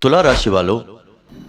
तुला राशि वालों,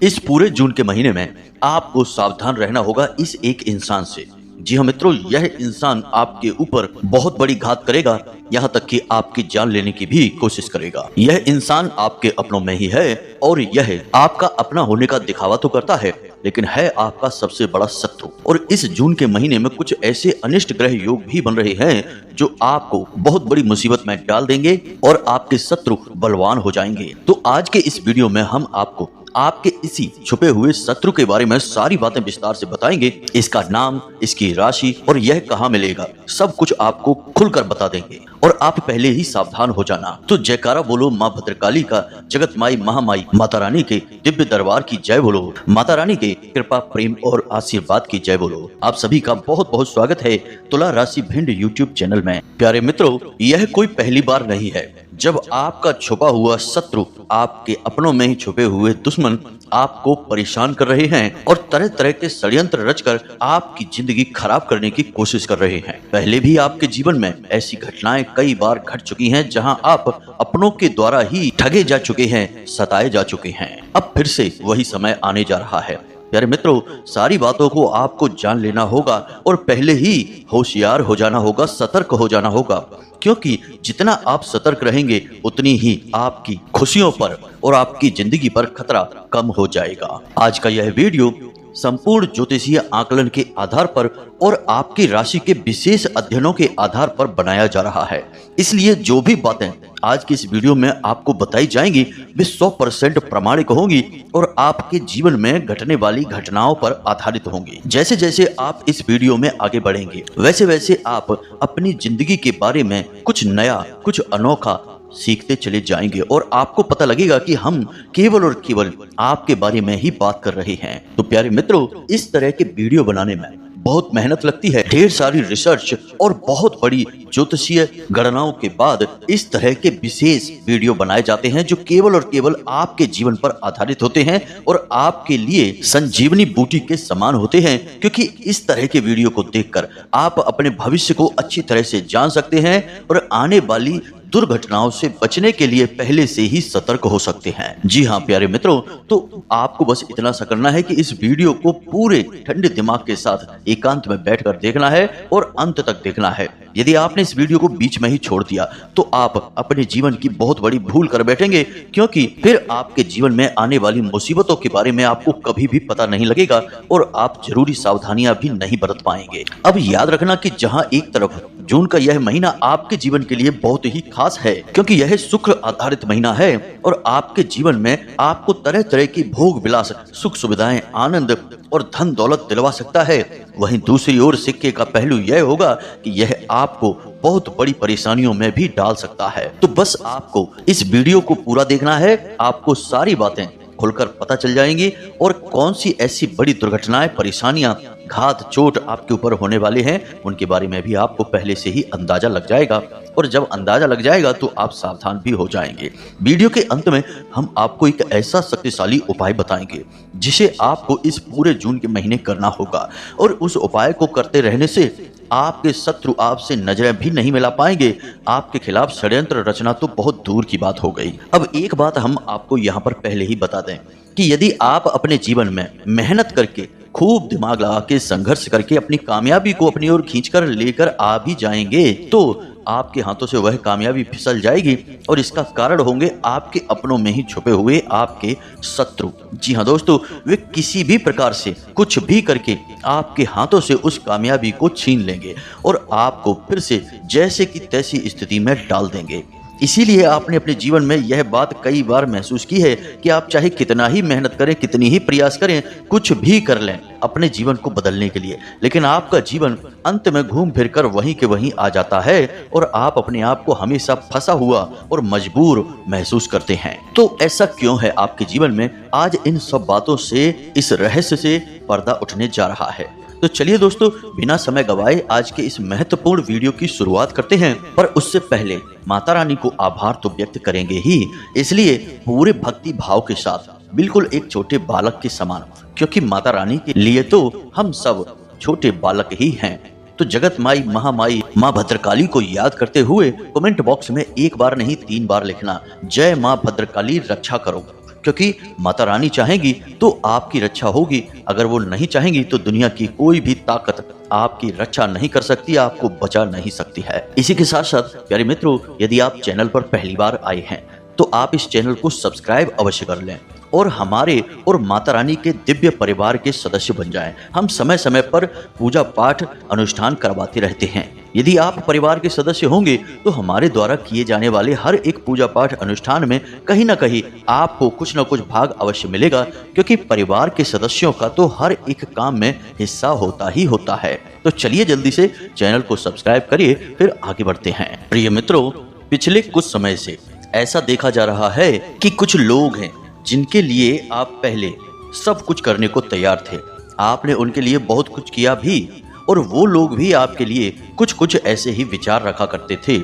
इस पूरे जून के महीने में आपको सावधान रहना होगा इस एक इंसान से। जी हाँ मित्रों, यह इंसान आपके ऊपर बहुत बड़ी घात करेगा, यहाँ तक कि आपकी जान लेने की भी कोशिश करेगा। यह इंसान आपके अपनों में ही है और यह आपका अपना होने का दिखावा तो करता है, लेकिन है आपका सबसे बड़ा शत्रु। और इस जून के महीने में कुछ ऐसे अनिष्ट ग्रह योग भी बन रहे हैं जो आपको बहुत बड़ी मुसीबत में डाल देंगे और आपके शत्रु बलवान हो जाएंगे। तो आज के इस वीडियो में हम आपको आपके इसी छुपे हुए शत्रु के बारे में सारी बातें विस्तार से बताएंगे। इसका नाम, इसकी राशि और यह कहाँ मिलेगा, सब कुछ आपको खुलकर बता देंगे। और आप पहले ही सावधान हो जाना। तो जयकारा बोलो माँ भद्रकाली का, जगत माई महामाई माता रानी के दिव्य दरबार की जय बोलो, माता रानी के कृपा प्रेम और आशीर्वाद की जय बोलो। आप सभी का बहुत बहुत स्वागत है तुला राशि भिंड यूट्यूब चैनल में। प्यारे मित्रों, यह कोई पहली बार नहीं है जब आपका छुपा हुआ शत्रु, आपके अपनों में ही छुपे हुए दुश्मन आपको परेशान कर रहे हैं और तरह तरह के षड्यंत्र रचकर आपकी जिंदगी खराब करने की कोशिश कर रहे हैं। पहले भी आपके जीवन में ऐसी घटनाएं कई बार घट चुकी हैं जहां आप अपनों के द्वारा ही ठगे जा चुके हैं, सताए जा चुके हैं। अब फिर से वही समय आने जा रहा है। प्यारे मित्रों, सारी बातों को आपको जान लेना होगा और पहले ही होशियार हो जाना होगा, सतर्क हो जाना होगा, क्योंकि जितना आप सतर्क रहेंगे उतनी ही आपकी खुशियों पर और आपकी जिंदगी पर खतरा कम हो जाएगा। आज का यह वीडियो संपूर्ण ज्योतिषीय आकलन के आधार पर और आपकी राशि के विशेष अध्ययनों के आधार पर बनाया जा रहा है, इसलिए जो भी बातें आज की इस वीडियो में आपको बताई जाएंगी वे 100% प्रामाणिक होंगी और आपके जीवन में घटने वाली घटनाओं पर आधारित होंगी। जैसे जैसे आप इस वीडियो में आगे बढ़ेंगे वैसे वैसे आप अपनी जिंदगी के बारे में कुछ नया, कुछ अनोखा सीखते चले जाएंगे और आपको पता लगेगा कि हम केवल और केवल आपके बारे में ही बात कर रहे हैं। तो प्यारे मित्रों, इस तरह के वीडियो बनाने में बहुत मेहनत लगती है, ढेर सारी रिसर्च और बहुत बड़ी ज्योतिषीय गणनाओं के बाद इस तरह के विशेष वीडियो बनाए जाते हैं जो केवल और केवल आपके जीवन पर आधारित होते हैं और आपके लिए संजीवनी बूटी के समान होते हैं, क्योंकि इस तरह के वीडियो को देखकर आप अपने भविष्य को अच्छी तरह से जान सकते हैं और आने वाली दुर्घटनाओं से बचने के लिए पहले से ही सतर्क हो सकते हैं। जी हाँ प्यारे मित्रों, तो आपको बस इतना सा करना है कि इस वीडियो को पूरे ठंडे दिमाग के साथ एकांत में बैठकर देखना है और अंत तक देखना है। यदि आपने इस वीडियो को बीच में ही छोड़ दिया तो आप अपने जीवन की बहुत बड़ी भूल कर बैठेंगे, क्योंकि फिर आपके जीवन में आने वाली मुसीबतों के बारे में आपको कभी भी पता नहीं लगेगा और आप जरूरी सावधानियां भी नहीं बरत पाएंगे। अब याद रखना कि जहां एक तरफ जून का यह महीना आपके जीवन के लिए बहुत ही खास है, क्योंकि यह शुक्र आधारित महीना है और आपके जीवन में आपको तरह तरह की भोग विलास, सुख सुविधाएं, आनंद और धन दौलत दिलवा सकता है। वहीं दूसरी ओर सिक्के का पहलू यह होगा कि यह आपको बहुत बड़ी परेशानियों में भी डाल सकता है। तो बस आपको इस वीडियो को पूरा देखना है, आपको सारी बातें खुलकर पता चल जाएंगी और कौन सी ऐसी बड़ी दुर्घटनाएं, परेशानियां, घात, चोट आपके ऊपर होने वाले हैं उनके बारे में भी आपको पहले से ही अंदाजा लग जाएगा। और जब अंदाजा लग जाएगा तो आप सावधान भी हो जाएंगे। वीडियो के अंत में हम आपको एक ऐसा शक्तिशाली उपाय बताएंगे जिसे आपको इस पूरे जून के महीने करना होगा और उस उपाय को करते रहने से आपके शत्रु आपसे नजरें भी नहीं मिला पाएंगे। आपके खिलाफ षड्यंत्र रचना तो बहुत दूर की बात हो गई। अब एक बात हम आपको यहाँ पर पहले ही बता दें कि यदि आप अपने जीवन में मेहनत करके, खूब दिमाग लगा के, संघर्ष करके अपनी कामयाबी को अपनी ओर खींचकर लेकर आ भी जाएंगे तो आपके हाथों से वह कामयाबी फिसल जाएगी और इसका कारण होंगे आपके अपनों में ही छुपे हुए आपके शत्रु। जी हाँ दोस्तों, वे किसी भी प्रकार से कुछ भी करके आपके हाथों से उस कामयाबी को छीन लेंगे और आपको फिर से जैसे की तैसी स्थिति में डाल देंगे। इसीलिए आपने अपने जीवन में यह बात कई बार महसूस की है कि आप चाहे कितना ही मेहनत करें, कितनी ही प्रयास करें, कुछ भी कर लें अपने जीवन को बदलने के लिए, लेकिन आपका जीवन अंत में घूम फिर कर वहीं के वहीं आ जाता है और आप अपने आप को हमेशा फंसा हुआ और मजबूर महसूस करते हैं। तो ऐसा क्यों है आपके जीवन में? आज इन सब बातों से, इस रहस्य से पर्दा उठने जा रहा है। तो चलिए दोस्तों, बिना समय गवाए आज के इस महत्वपूर्ण वीडियो की शुरुआत करते हैं। पर उससे पहले माता रानी को आभार तो व्यक्त करेंगे ही, इसलिए पूरे भक्ति भाव के साथ, बिल्कुल एक छोटे बालक के समान, क्योंकि माता रानी के लिए तो हम सब छोटे बालक ही हैं। तो जगत माई महामाई माँ भद्रकाली को याद करते हुए कमेंट बॉक्स में एक बार नहीं 3 बार लिखना, जय माँ भद्रकाली रक्षा करो। क्योंकि माता रानी चाहेंगी तो आपकी रक्षा होगी, अगर वो नहीं चाहेंगी तो दुनिया की कोई भी ताकत आपकी रक्षा नहीं कर सकती, आपको बचा नहीं सकती है। इसी के साथ साथ प्यारे मित्रों, यदि आप चैनल पर पहली बार आए हैं तो आप इस चैनल को सब्सक्राइब अवश्य कर लें और हमारे और माता रानी के दिव्य परिवार के सदस्य बन जाएं। हम समय समय पर पूजा पाठ अनुष्ठान करवाते रहते हैं। यदि आप परिवार के सदस्य होंगे तो हमारे द्वारा किए जाने वाले हर एक पूजा पाठ अनुष्ठान में कहीं ना कहीं आपको कुछ न कुछ भाग अवश्य मिलेगा, क्योंकि परिवार के सदस्यों का तो हर एक काम में हिस्सा होता ही होता है। तो चलिए जल्दी से चैनल को सब्सक्राइब करिए, फिर आगे बढ़ते हैं। प्रिय मित्रों, पिछले कुछ समय से ऐसा देखा जा रहा है कि कुछ लोग हैं जिनके लिए आप पहले सब कुछ करने को तैयार थे, आपने उनके लिए बहुत कुछ किया भी, और वो लोग भी आपके लिए कुछ कुछ ऐसे ही विचार रखा करते थे,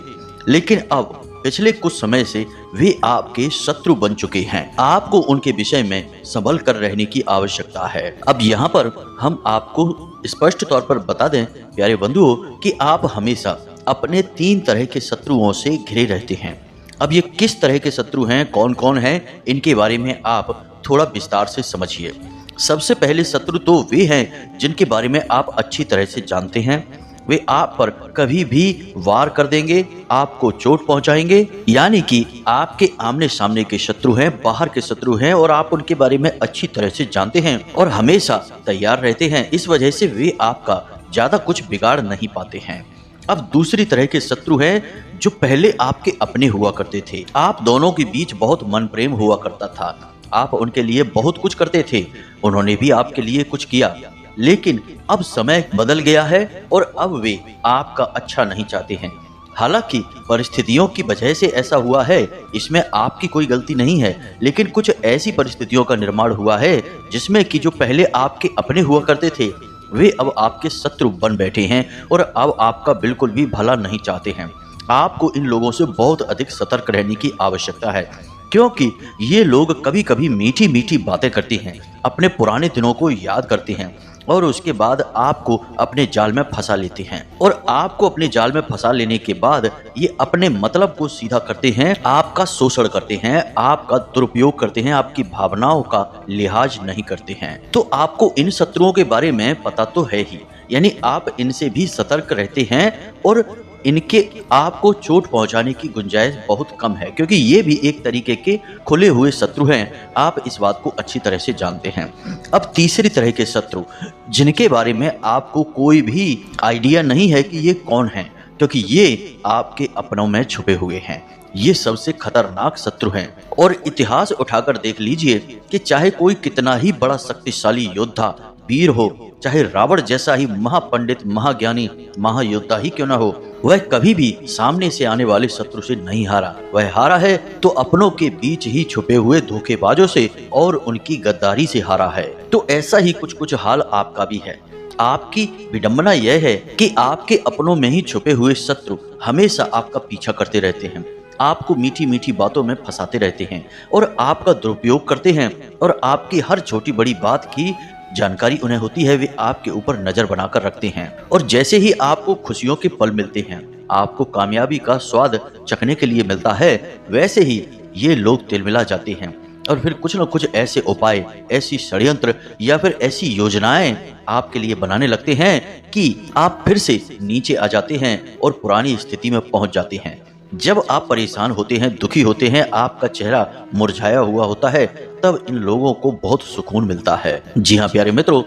लेकिन अब पिछले कुछ समय से वे आपके शत्रु बन चुके हैं। आपको उनके विषय में संभल कर रहने की आवश्यकता है। अब यहाँ पर हम आपको स्पष्ट तौर पर बता दें प्यारे बंधुओं कि आप हमेशा अपने 3 तरह के शत्रुओं से घिरे रहते हैं। अब ये किस तरह के शत्रु हैं, कौन कौन हैं, इनके बारे में आप थोड़ा विस्तार से समझिए। सबसे पहले शत्रु तो वे हैं जिनके बारे में आप अच्छी तरह से जानते हैं। वे आप पर कभी भी वार कर देंगे, आपको चोट पहुंचाएंगे, यानी कि आपके आमने सामने के शत्रु हैं, बाहर के शत्रु हैं, और आप उनके बारे में अच्छी तरह से जानते हैं और हमेशा तैयार रहते हैं। इस वजह से वे आपका ज्यादा कुछ बिगाड़ नहीं पाते हैं। अब दूसरी तरह के शत्रु हैं जो पहले आपके अपने हुआ करते थे। आप दोनों के बीच बहुत मन प्रेम हुआ करता था, आप उनके लिए बहुत कुछ करते थे, उन्होंने भी आपके लिए कुछ किया, लेकिन अब समय बदल गया है और अब वे आपका अच्छा नहीं चाहते हैं। हालांकि परिस्थितियों की वजह से ऐसा हुआ है, इसमें आपकी कोई गलती नहीं है, लेकिन कुछ ऐसी परिस्थितियों का निर्माण हुआ है जिसमें कि जो पहले आपके अपने हुआ करते थे वे अब आपके शत्रु बन बैठे हैं और अब आपका बिल्कुल भी भला नहीं चाहते हैं। आपको इन लोगों से बहुत अधिक सतर्क रहने की आवश्यकता है, क्योंकि ये लोग कभी कभी मीठी मीठी बातें करते हैं, अपने पुराने दिनों को याद करते हैं और उसके बाद आपको अपने जाल में फंसा लेते हैं। और आपको अपने जाल में फंसा लेने के बाद ये अपने मतलब को सीधा करते हैं, आपका शोषण करते हैं, आपका दुरुपयोग करते हैं, आपकी भावनाओं का लिहाज नहीं करते हैं। तो आपको इन शत्रुओं के बारे में पता तो है ही, यानी आप इनसे भी सतर्क रहते हैं और इनके आपको चोट पहुंचाने की गुंजाइश बहुत कम है, क्योंकि ये भी एक तरीके के खुले हुए शत्रु हैं। आप इस बात को अच्छी तरह से जानते हैं। अब तीसरी तरह के शत्रु जिनके बारे में आपको कोई भी आइडिया नहीं है कि ये कौन हैं, क्योंकि ये आपके अपनों में छुपे हुए हैं। ये सबसे खतरनाक शत्रु हैं और इतिहास उठाकर देख लीजिए कि चाहे कोई कितना ही बड़ा शक्तिशाली योद्धा वीर हो, चाहे रावण जैसा ही महापंडित महाज्ञानी महायोद्धा ही क्यों ना हो, वह कभी भी सामने से आने वाले शत्रु से नहीं हारा। वह हारा है तो अपनों के बीच ही छुपे हुए धोखेबाजों से और उनकी गद्दारी से हारा है। तो ऐसा ही कुछ कुछ हाल आपका भी है। आपकी विडंबना यह है कि आपके अपनों में ही छुपे हुए शत्रु हमेशा आपका पीछा करते रहते हैं, आपको मीठी मीठी बातों में फंसाते रहते हैं और आपका दुरुपयोग करते हैं, और आपकी हर छोटी बड़ी बात की जानकारी उन्हें होती है, वे आपके ऊपर नजर बनाकर रखते हैं। और जैसे ही आपको खुशियों के पल मिलते हैं, आपको कामयाबी का स्वाद चखने के लिए मिलता है, वैसे ही ये लोग तिलमिला जाते हैं और फिर कुछ न कुछ ऐसे उपाय, ऐसी षड्यंत्र या फिर ऐसी योजनाएं आपके लिए बनाने लगते हैं कि आप फिर से नीचे आ जाते हैं और पुरानी स्थिति में पहुंच जाते हैं। जब आप परेशान होते हैं, दुखी होते हैं, आपका चेहरा मुरझाया हुआ होता है, तब इन लोगों को बहुत सुकून मिलता है। जी हाँ प्यारे मित्रों,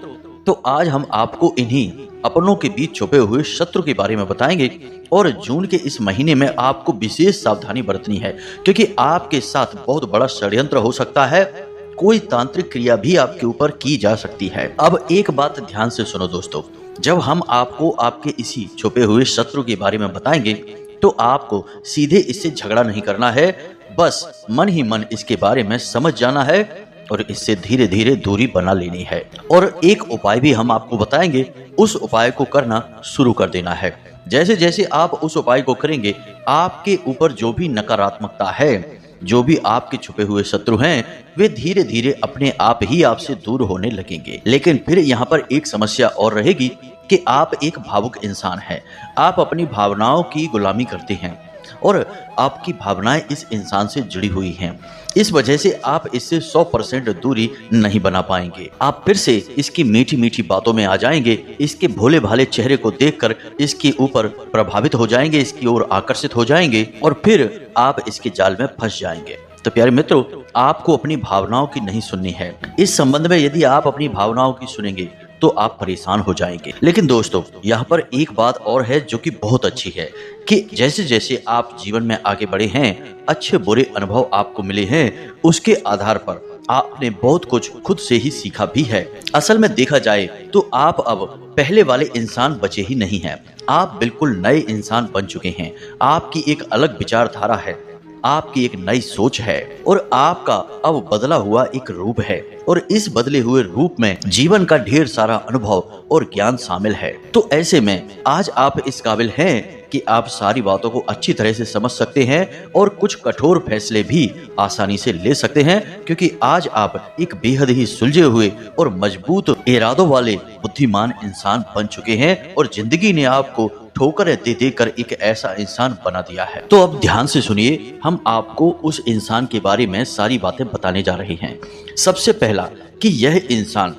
तो आज हम आपको इन्हीं अपनों के बीच छुपे हुए शत्रु के बारे में बताएंगे और जून के इस महीने में आपको विशेष सावधानी बरतनी है, क्योंकि आपके साथ बहुत बड़ा षड्यंत्र हो सकता है, कोई तांत्रिक क्रिया भी आपके ऊपर की जा सकती है। अब एक बात ध्यान से सुनो दोस्तों, जब हम आपको आपके इसी छुपे हुए शत्रु के बारे में बताएंगे तो आपको सीधे इससे झगड़ा नहीं करना है, बस मन ही मन इसके बारे में समझ जाना है और इससे धीरे धीरे दूरी बना लेनी है। और एक उपाय भी हम आपको बताएंगे, उस उपाय को करना शुरू कर देना है। जैसे जैसे आप उस उपाय को करेंगे, आपके ऊपर जो भी नकारात्मकता है, जो भी आपके छुपे हुए शत्रु हैं, वे धीरे धीरे अपने आप ही आपसे दूर होने लगेंगे। लेकिन फिर यहाँ पर एक समस्या और रहेगी कि आप एक भावुक इंसान हैं, आप अपनी भावनाओं की गुलामी करते हैं और आपकी भावनाएं इस इंसान से जुड़ी हुई हैं। इस वजह से आप इससे 100% दूरी नहीं बना पाएंगे। आप फिर से इसकी मीठी मीठी बातों में आ जाएंगे, इसके भोले भाले चेहरे को देखकर इसके ऊपर प्रभावित हो जाएंगे, इसकी ओर आकर्षित हो जाएंगे और फिर आप इसके जाल में फंस जाएंगे। तो प्यारे मित्रों, आपको अपनी भावनाओं की नहीं सुननी है। इस संबंध में यदि आप अपनी भावनाओं की सुनेंगे तो आप परेशान हो जाएंगे। लेकिन दोस्तों, यहाँ पर एक बात और है जो कि बहुत अच्छी है कि जैसे जैसे आप जीवन में आगे बढ़े हैं, अच्छे बुरे अनुभव आपको मिले हैं, उसके आधार पर आपने बहुत कुछ खुद से ही सीखा भी है। असल में देखा जाए तो आप अब पहले वाले इंसान बचे ही नहीं हैं। आप बिल्कुल नए इंसान बन चुके हैं। आपकी एक अलग विचारधारा है, आपकी एक नई सोच है और आपका अब बदला हुआ एक रूप है और इस बदले हुए रूप में जीवन का ढेर सारा अनुभव और ज्ञान शामिल है। तो ऐसे में आज आप इस काबिल हैं कि आप सारी बातों को अच्छी तरह से समझ सकते हैं और कुछ कठोर फैसले भी आसानी से ले सकते हैं, क्योंकि आज आप एक बेहद ही सुलझे हुए और मजबूत इरादों वाले बुद्धिमान इंसान बन चुके हैं और जिंदगी ने आपको ठोकरें दे देकर एक ऐसा इंसान बना दिया है। तो अब ध्यान से सुनिए, हम आपको उस इंसान के बारे में सारी बातें बताने जा रहे हैं। सबसे पहला कि यह इंसान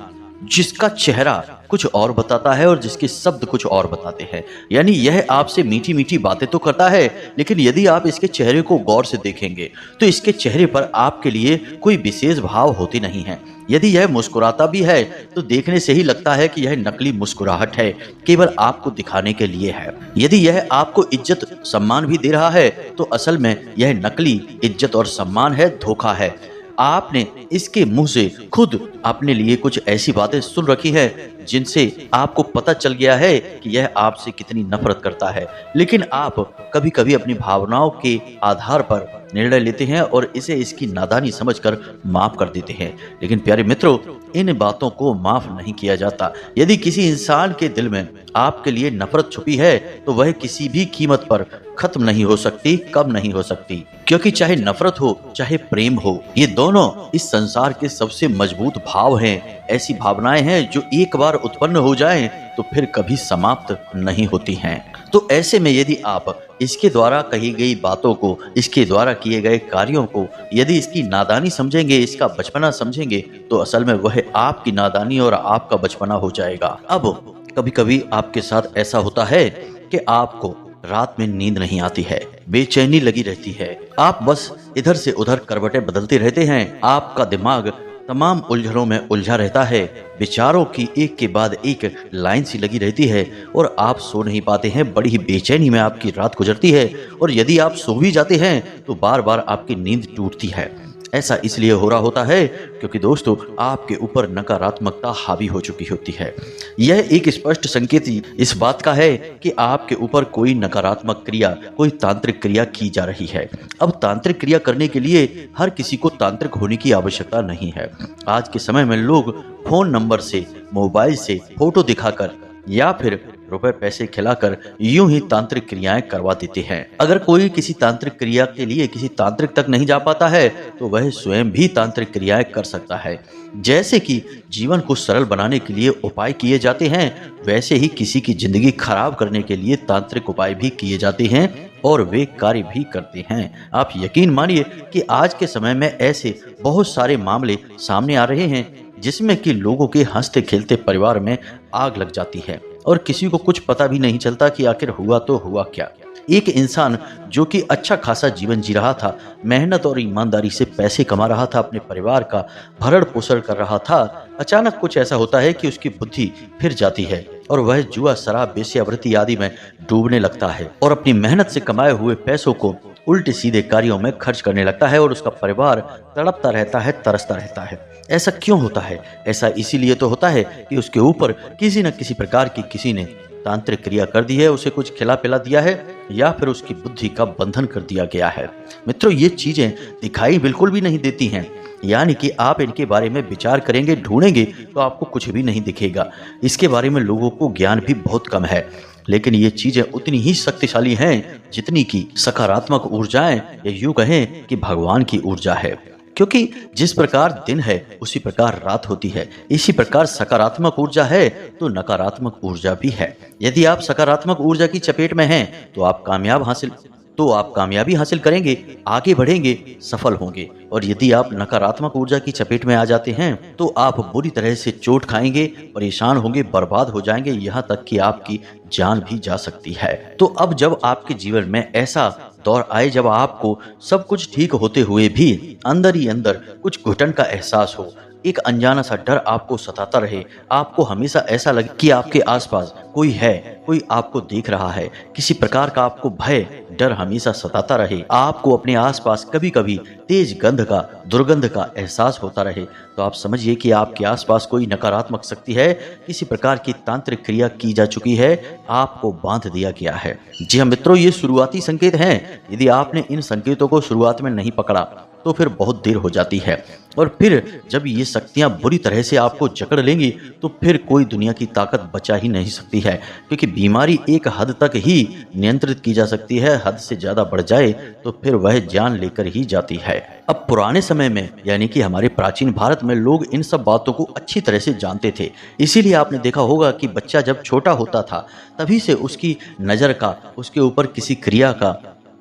जिसका चेहरा कुछ और बताता है और जिसके शब्द कुछ और बताते हैं, यानी यह आपसे मीठी मीठी बातें तो करता है, लेकिन यदि आप इसके चेहरे को गौर से देखेंगे तो इसके चेहरे पर आपके लिए कोई विशेष भाव होते नहीं है। यदि यह मुस्कुराता भी है तो देखने से ही लगता है कि यह नकली मुस्कुराहट है, केवल आपको दिखाने के लिए है। यदि यह आपको इज्जत सम्मान भी दे रहा है तो असल में यह नकली इज्जत और सम्मान है, धोखा है। आपने इसके मुंह से खुद अपने लिए कुछ ऐसी बातें सुन रखी है जिनसे आपको पता चल गया है कि यह आपसे कितनी नफरत करता है, लेकिन आप कभी कभी अपनी भावनाओं के आधार पर निर्णय लेते हैं और इसे इसकी नादानी समझकर माफ कर देते हैं। लेकिन प्यारे मित्रों, इन बातों को माफ नहीं किया जाता। यदि किसी इंसान के दिल में आपके लिए नफरत छुपी है तो वह किसी भी कीमत पर खत्म नहीं हो सकती, कम नहीं हो सकती, क्योंकि चाहे नफरत हो चाहे प्रेम हो, ये दोनों इस संसार के सबसे मजबूत भाव हैं। ऐसी भावनाएं हैं जो एक बार उत्पन्न हो जाएं तो फिर कभी समाप्त नहीं होती हैं। तो ऐसे में यदि आप इसके द्वारा कही गई बातों को, इसके द्वारा किए गए कार्यों को यदि इसकी नादानी समझेंगे, इसका बचपना समझेंगे, तो असल में वह आपकी नादानी और आपका बचपना हो जाएगा। अब कभी कभी आपके साथ ऐसा होता है कि आपको रात में नींद नहीं आती है, बेचैनी लगी रहती है, आप बस इधर से उधर करवटें बदलते रहते हैं, आपका दिमाग तमाम उलझनों में उलझा रहता है, विचारों की एक के बाद एक लाइन सी लगी रहती है और आप सो नहीं पाते हैं। बड़ी ही बेचैनी में आपकी रात गुजरती है और यदि आप सो भी जाते हैं तो बार बार आपकी नींद टूटती है। ऐसा इसलिए हो रहा होता है क्योंकि दोस्तों, आपके ऊपर नकारात्मकता हावी हो चुकी होती है। यह एक स्पष्ट संकेत इस बात का है कि आपके ऊपर कोई नकारात्मक क्रिया, कोई तांत्रिक क्रिया की जा रही है। अब तांत्रिक क्रिया करने के लिए हर किसी को तांत्रिक होने की आवश्यकता नहीं है। आज के समय में लोग फोन नंबर से, मोबाइल से फोटो दिखाकर या फिर रुपए पैसे खिलाकर यूं ही तांत्रिक क्रियाएं करवा देते हैं। अगर कोई किसी तांत्रिक क्रिया के लिए किसी तांत्रिक तक नहीं जा पाता है तो वह स्वयं भी तांत्रिक क्रियाएं कर सकता है। जैसे कि जीवन को सरल बनाने के लिए उपाय किए जाते हैं, वैसे ही किसी की जिंदगी खराब करने के लिए तांत्रिक उपाय भी किए जाते हैं और वे कार्य भी करते हैं। आप यकीन मानिए कि आज के समय में ऐसे बहुत सारे मामले सामने आ रहे हैं जिसमें कि लोगों के हंसते खेलते परिवार में आग लग जाती है और किसी को कुछ पता भी नहीं चलता कि आखिर हुआ तो हुआ क्या। एक इंसान जो कि अच्छा खासा जीवन जी रहा था, मेहनत और ईमानदारी से पैसे कमा रहा था, अपने परिवार का भरण पोषण कर रहा था, अचानक कुछ ऐसा होता है कि उसकी बुद्धि फिर जाती है और वह जुआ, शराब, वेश्यावृत्ति आदि में डूबने लगता है और अपनी मेहनत से कमाए हुए पैसों को उल्टे सीधे कार्यों में खर्च करने लगता है और उसका परिवार तड़पता रहता है, तरसता रहता है। ऐसा क्यों होता है? ऐसा इसीलिए तो होता है कि उसके ऊपर किसी न किसी प्रकार की किसी ने तांत्रिक क्रिया कर दी है, उसे कुछ खिला पिला दिया है या फिर उसकी बुद्धि का बंधन कर दिया गया है। मित्रों, ये चीजें दिखाई बिल्कुल भी नहीं देती हैं, यानी कि आप इनके बारे में विचार करेंगे, ढूंढेंगे तो आपको कुछ भी नहीं दिखेगा। इसके बारे में लोगों को ज्ञान भी बहुत कम है, लेकिन ये चीजें उतनी ही शक्तिशाली हैं जितनी की सकारात्मक ऊर्जाएं या यूं कहें कि भगवान की ऊर्जा है। क्योंकि जिस प्रकार दिन है उसी प्रकार रात होती है, इसी प्रकार सकारात्मक ऊर्जा है तो नकारात्मक ऊर्जा भी है। यदि आप सकारात्मक ऊर्जा की चपेट में हैं तो आप कामयाब हासिल तो आप कामयाबी हासिल करेंगे, आगे बढ़ेंगे, सफल होंगे। और यदि आप नकारात्मक ऊर्जा की चपेट में आ जाते हैं तो आप बुरी तरह से चोट खाएंगे, परेशान होंगे, बर्बाद हो जाएंगे, यहाँ तक कि आपकी जान भी जा सकती है। तो अब जब आपके जीवन में ऐसा दौर आए जब आपको सब कुछ ठीक होते हुए भी अंदर ही अंदर कुछ घुटन का एहसास हो, एक अनजाना सा डर आपको सताता रहे, आपको हमेशा ऐसा लगे कि आपके आसपास कोई है, कोई आपको देख रहा है, किसी प्रकार का आपको भय, डर हमेशा सताता रहे, आपको अपने आसपास कभी कभी तेज गंध का, दुर्गंध का एहसास होता रहे, तो आप समझिए कि आपके आसपास कोई नकारात्मक शक्ति है, किसी प्रकार की तांत्रिक क्रिया की जा चुकी है, आपको बांध दिया गया है। जी हाँ मित्रों, ये शुरुआती संकेत हैं। यदि आपने इन संकेतों को शुरुआत में नहीं पकड़ा तो फिर बहुत देर हो जाती है, और फिर जब ये शक्तियां बुरी तरह से आपको जकड़ लेंगी तो फिर कोई दुनिया की ताकत बचा ही नहीं सकती है, क्योंकि बीमारी एक हद तक ही नियंत्रित की जा सकती है, हद से ज्यादा बढ़ जाए तो फिर वह जान लेकर ही जाती है। अब पुराने समय में यानी कि हमारे प्राचीन भारत में लोग इन सब बातों को अच्छी तरह से जानते थे। इसीलिए आपने देखा होगा कि बच्चा जब छोटा होता था तभी से उसकी नज़र का, उसके ऊपर किसी क्रिया का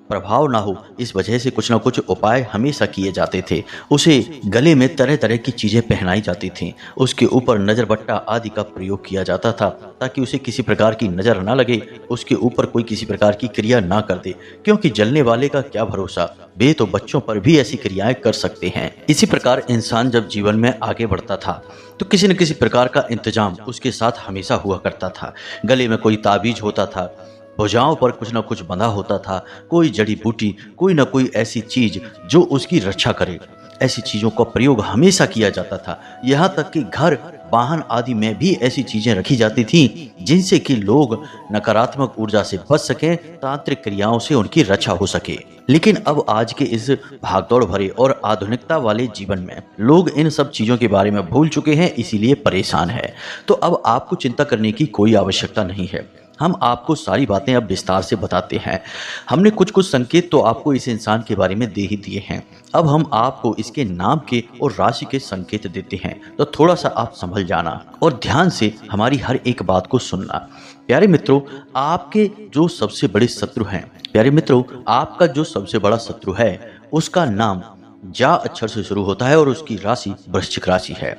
प्रभाव ना हो, इस वजह से कुछ ना कुछ उपाय हमेशा किए जाते थे। उसे गले में तरह तरह की चीजें पहनाई जाती थीं, उसके ऊपर नजर बट्टा आदि का प्रयोग किया जाता था ताकि उसे किसी प्रकार की नजर ना लगे, उसके ऊपर कोई किसी प्रकार की क्रिया ना कर दे, क्योंकि जलने वाले का क्या भरोसा, वे तो बच्चों पर भी ऐसी क्रियाएं कर सकते हैं। इसी प्रकार इंसान जब जीवन में आगे बढ़ता था तो किसी न किसी प्रकार का इंतजाम उसके साथ हमेशा हुआ करता था। गले में कोई ताबीज होता था, भुजाओं पर कुछ न कुछ बंधा होता था, कोई जड़ी बूटी, कोई न कोई ऐसी चीज जो उसकी रक्षा करे। ऐसी चीजों का प्रयोग हमेशा किया जाता था। यहाँ तक कि घर, वाहन आदि में भी ऐसी चीजें रखी जाती थीं जिनसे कि लोग नकारात्मक ऊर्जा से बच सकें, तांत्रिक क्रियाओं से उनकी रक्षा हो सके। लेकिन अब आज के इस भागदौड़ भरे और आधुनिकता वाले जीवन में लोग इन सब चीजों के बारे में भूल चुके हैं, इसीलिए परेशान है। तो अब आपको चिंता करने की कोई आवश्यकता नहीं है। हम आपको सारी बातें अब विस्तार से बताते हैं। हमने कुछ कुछ संकेत तो आपको इस इंसान के बारे में दे ही दिए हैं, अब हम आपको इसके नाम के और राशि के संकेत देते हैं, तो थोड़ा सा आप संभल जाना और ध्यान से हमारी हर एक बात को सुनना। प्यारे मित्रों, आपके जो सबसे बड़े शत्रु हैं, प्यारे मित्रों, आपका जो सबसे बड़ा शत्रु है उसका नाम जा अक्षर से शुरू होता है और उसकी राशि वृश्चिक राशि है।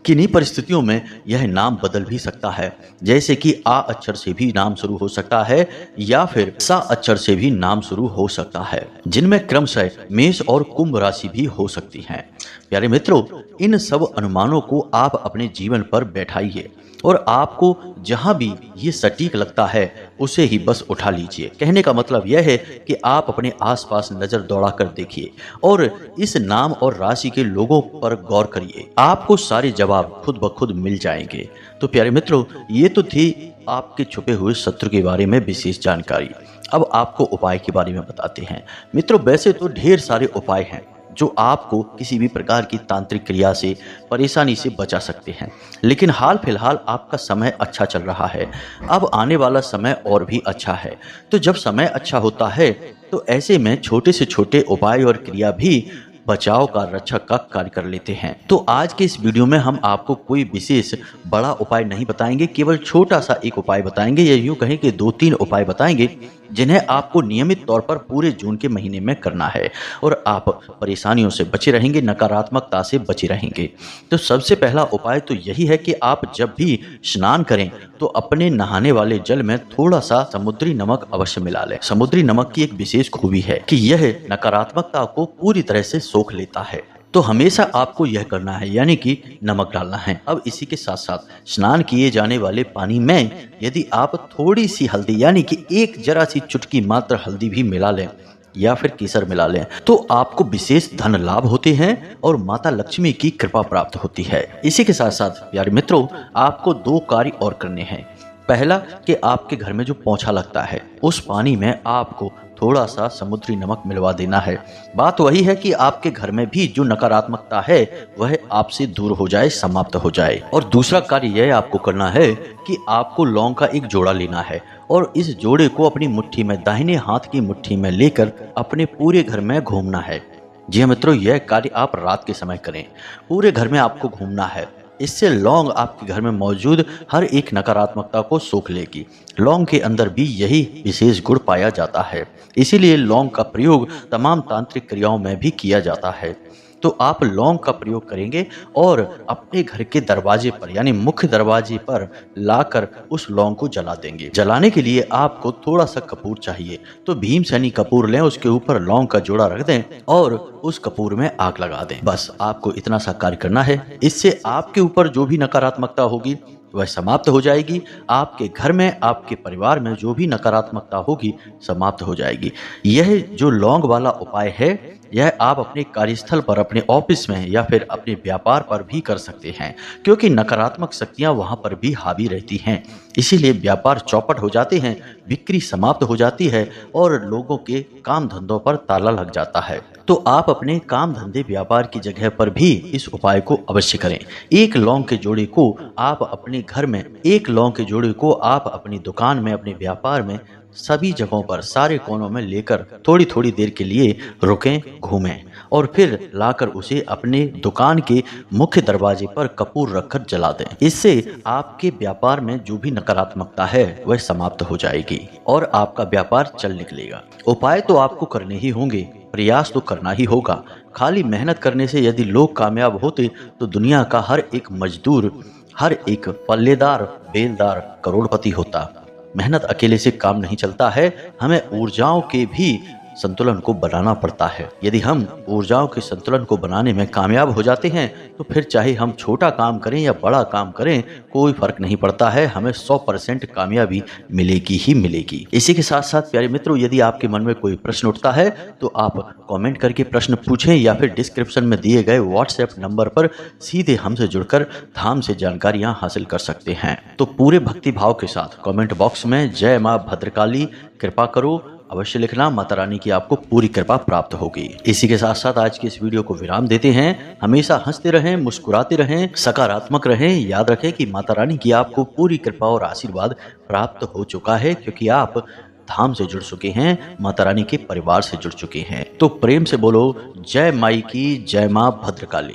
किन्हीं परिस्थितियों में यह नाम बदल भी सकता है, जैसे कि आ अक्षर से भी नाम शुरू हो सकता है या फिर सा अक्षर से भी नाम शुरू हो सकता है, जिनमें क्रमशः मेष और कुंभ राशि भी हो सकती हैं। प्यारे मित्रों, इन सब अनुमानों को आप अपने जीवन पर बैठाइए और आपको जहां भी ये सटीक लगता है उसे ही बस उठा लीजिए। कहने का मतलब यह है कि आप अपने आसपास नजर दौड़ा कर देखिए और इस नाम और राशि के लोगों पर गौर करिए, आपको सारे जवाब खुद ब खुद मिल जाएंगे। तो प्यारे मित्रों, ये तो थी आपके छुपे हुए शत्रु के बारे में विशेष जानकारी। अब आपको उपाय के बारे में बताते हैं। मित्रों, वैसे तो ढेर सारे उपाय हैं जो आपको किसी भी प्रकार की तांत्रिक क्रिया से, परेशानी से बचा सकते हैं, लेकिन हाल फिलहाल आपका समय अच्छा चल रहा है। अब आने वाला समय और भी अच्छा है। तो जब समय अच्छा होता है तो ऐसे में छोटे से छोटे उपाय और क्रिया भी बचाव का, रक्षक का कार्य कर लेते हैं। तो आज के इस वीडियो में हम आपको कोई विशेष बड़ा उपाय नहीं बताएंगे, केवल छोटा सा एक उपाय बताएंगे, या यूं कहें कि 2-3 उपाय बताएंगे जिन्हें आपको नियमित तौर पर पूरे जून के महीने में करना है और आप परेशानियों से बचे रहेंगे, नकारात्मकता से बचे रहेंगे। तो सबसे पहला उपाय तो यही है कि आप जब भी स्नान करें तो अपने नहाने वाले जल में थोड़ा सा समुद्री नमक अवश्य मिला लें। समुद्री नमक की एक विशेष खूबी है कि यह नकारात्मकता को पूरी तरह से सोख लेता है। तो हमेशा आपको यह करना है, यानी कि नमक डालना है। अब इसी के साथ साथ स्नान किए जाने वाले पानी में यदि आप थोड़ी सी हल्दी, यानी कि एक जरा सी चुटकी मात्र हल्दी भी मिला लें या फिर केसर मिला लें, तो आपको विशेष धन लाभ होते हैं और माता लक्ष्मी की कृपा प्राप्त होती है। इसी के साथ साथ प्यारे मित्रों, आपको 2 कार्य और करने हैं। पहला कि आपके घर में जो पोंछा लगता है उस पानी में आपको थोड़ा सा समुद्री नमक मिलवा देना है। बात वही है कि आपके घर में भी जो नकारात्मकता है वह आपसे दूर हो जाए, समाप्त हो जाए। और दूसरा कार्य यह आपको करना है कि आपको लौंग का एक जोड़ा लेना है और इस जोड़े को अपनी मुट्ठी में, दाहिने हाथ की मुट्ठी में लेकर अपने पूरे घर में घूमना है। जी हाँ मित्रों, यह कार्य आप रात के समय करें। पूरे घर में आपको घूमना है इससे लौंग आपके घर में मौजूद हर एक नकारात्मकता को सोख लेगी। लौंग के अंदर भी यही विशेष गुण पाया जाता है, इसीलिए लौंग का प्रयोग तमाम तांत्रिक क्रियाओं में भी किया जाता है। तो आप लौंग का प्रयोग करेंगे और अपने घर के दरवाजे पर यानी मुख्य दरवाजे पर लाकर उस लौंग को जला देंगे। जलाने के लिए आपको थोड़ा सा कपूर चाहिए, तो भीमसेनी कपूर लें, उसके ऊपर लौंग का जोड़ा रख दें और उस कपूर में आग लगा दें। बस आपको इतना सा कार्य करना है। इससे आपके ऊपर जो भी नकारात्मकता होगी वह समाप्त हो जाएगी। आपके घर में, आपके परिवार में जो भी नकारात्मकता होगी समाप्त हो जाएगी। यह जो लौंग वाला उपाय है, यह आप अपने कार्यस्थल पर, अपने ऑफिस में या फिर अपने व्यापार पर भी कर सकते हैं, क्योंकि नकारात्मक शक्तियां वहां पर भी हावी रहती हैं। इसीलिए व्यापार चौपट हो जाते हैं, बिक्री समाप्त हो जाती है और लोगों के काम धंधों पर ताला लग जाता है। तो आप अपने काम धंधे व्यापार की जगह पर भी इस उपाय को अवश्य करें। एक लौंग के जोड़े को आप अपने घर में, एक लौंग के जोड़े को आप अपनी दुकान में, अपने व्यापार में, सभी जगहों पर, सारे कोनों में लेकर थोड़ी थोड़ी देर के लिए रुकें, घूमें और फिर लाकर उसे अपने दुकान के मुख्य दरवाजे पर कपूर रखकर जला दें। इससे आपके व्यापार में जो भी नकारात्मकता है वह समाप्त हो जाएगी और आपका व्यापार चल निकलेगा। उपाय तो आपको करने ही होंगे, प्रयास तो करना ही होगा। खाली मेहनत करने से यदि लोग कामयाब होते तो दुनिया का हर एक मजदूर, हर एक पल्लेदार, बेलदार करोड़पति होता। मेहनत अकेले से काम नहीं चलता है, हमें ऊर्जाओं के भी संतुलन को बनाना पड़ता है। यदि हम ऊर्जाओं के संतुलन को बनाने में कामयाब हो जाते हैं तो फिर चाहे हम छोटा काम करें या बड़ा काम करें, कोई फर्क नहीं पड़ता है, हमें 100% कामयाबी मिलेगी ही मिलेगी। इसी के साथ साथ प्यारे मित्रों, यदि आपके मन में कोई प्रश्न उठता है तो आप कमेंट करके प्रश्न पूछें या फिर डिस्क्रिप्शन में दिए गए व्हाट्सएप नंबर पर सीधे हमसे जुड़कर धाम से जानकारियां हासिल कर सकते हैं। तो पूरे भक्ति भाव के साथ कमेंट बॉक्स में जय मां भद्रकाली कृपा करो अवश्य लिखना। माता रानी की आपको पूरी कृपा प्राप्त होगी। इसी के साथ साथ आज की इस वीडियो को विराम देते हैं। हमेशा हंसते रहें, मुस्कुराते रहें, सकारात्मक रहें। याद रखें कि माता रानी की आपको पूरी कृपा और आशीर्वाद प्राप्त हो चुका है, क्योंकि आप धाम से जुड़ चुके हैं, माता रानी के परिवार से जुड़ चुके हैं। तो प्रेम से बोलो जय माई की, जय मां भद्रकाली।